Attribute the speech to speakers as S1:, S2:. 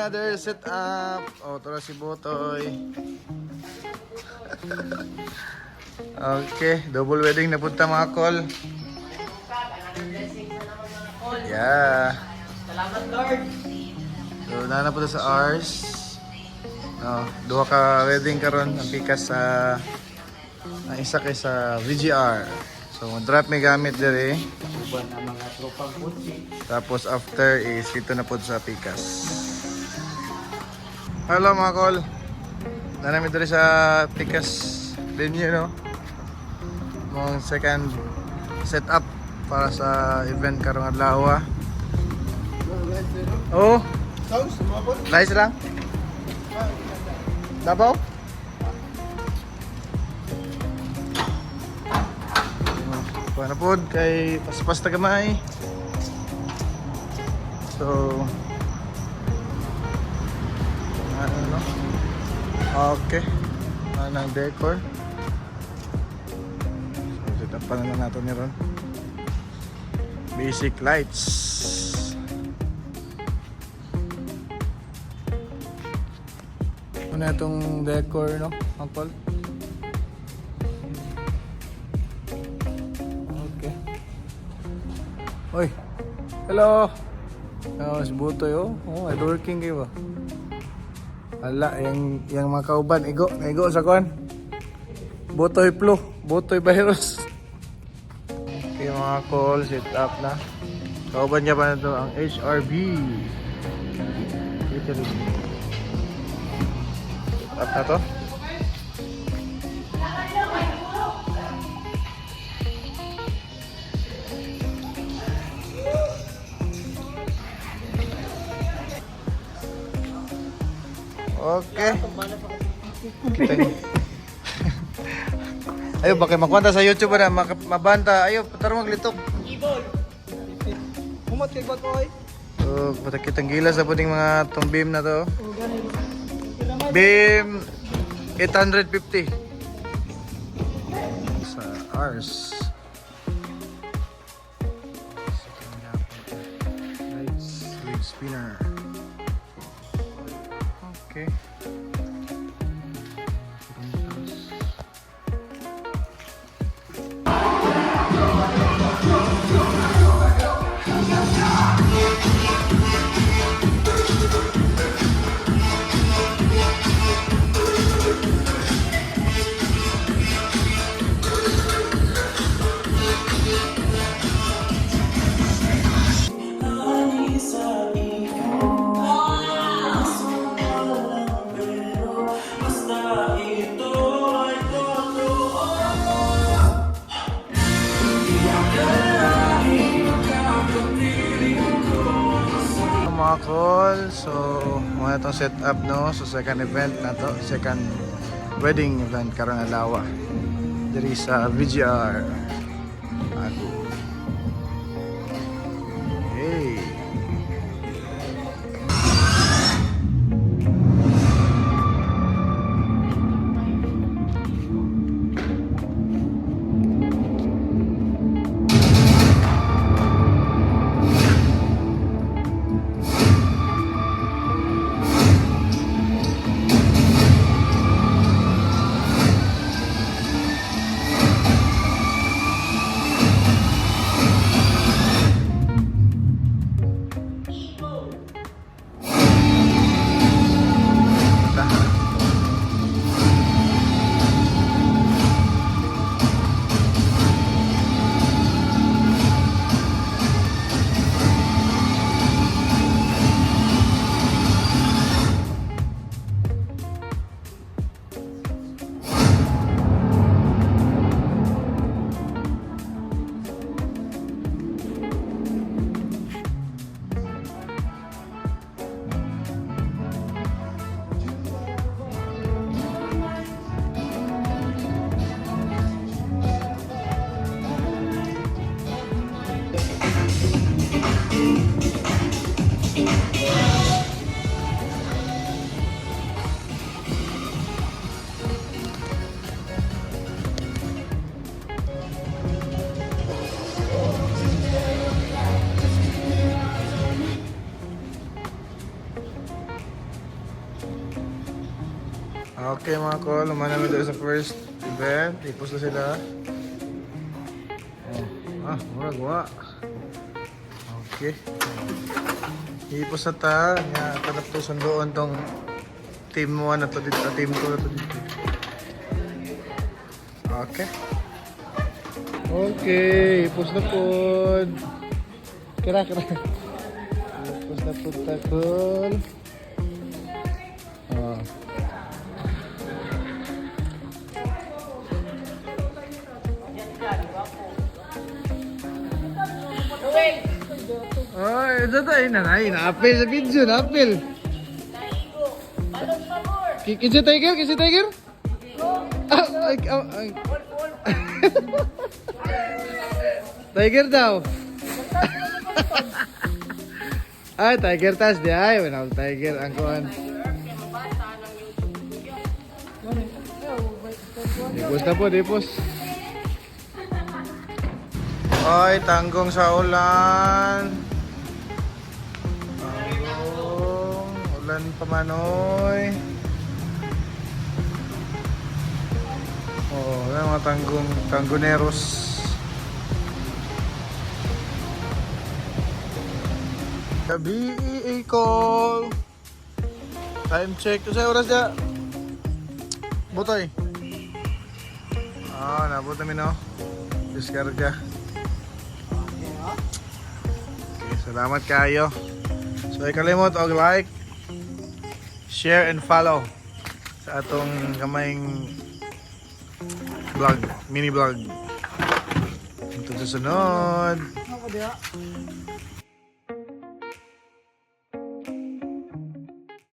S1: another setup. Oh, ito na si Botoy. Okay, double wedding na punta mga call. Yeah.
S2: Salamat Lord.
S1: So, na punta sa ours. No, duha ka wedding karon ang pikas sa ang isa kay sa VGR. So, drop may gamit dire.
S2: Uban ang mga tropang putsi.
S1: Tapos after is dito na po sa pikas. Hello mga call. Nanami diri sa pikas venue no. Mong second setup para sa event karong adlaw. Oh. Nice lang. Dabaw? Kuha na po kay paspas na gamay. So ano? Okay. Anong decor? So setapan na lang natin ni ron. Basic lights. Ano itong decor no? Uncle? Oy. Hello. Si Butoy oh. Oh, ay working kayo ba? Ala, yang mga kauban igo sa kuan. Butoy flu, Butoy virus. Okay, mga call set up na. Kauban niya pa na to ang HRB. Set up na to. Okay. Kita niyo. Ayo bakit makwanta sa YouTube na mabanta. Ayo tarong maglitok.
S2: Ibol. Humot kay bag oy.
S1: So, patakitang gilas sa puting mga tong beam na to. Beam 850 sa ours. Lights with spinner. Okay. Mga call, so muna itong setup no, so second event na to, second wedding event karon adlaw diri sa VGR. Ako. Hey. Okay mga kol, naman namin doon sa first event. Ipos na sila. Murag wa. Okay. Ipos na ta. Nga, tanap to sundoon tong team 1 na to dito. Team 2 na to dito. Okay. Okay, ipos na po. Kira. Ipos na po ta kol. Ay, ito tayo na. Na-apel sa video, na-apel. Kinsi tiger? Kinsi tiger? Ay. Tiger daw. Ay, tiger tas di ay. Wala tiger ang kuhan. Dipos na po, dipos. Ay, tanggong sa ulan. Tanggong. Ulan pamanoy. Oh, yan mga tanggoneros. Gabi call. Time check. Ito sa oras ya. Butoy. Nabot namin no. Diskarga. Okay, salamat kayo. So, ikalimot og like, share and follow sa atong kamayng vlog, mini vlog. Ito sa sunod.
S2: Ako diya.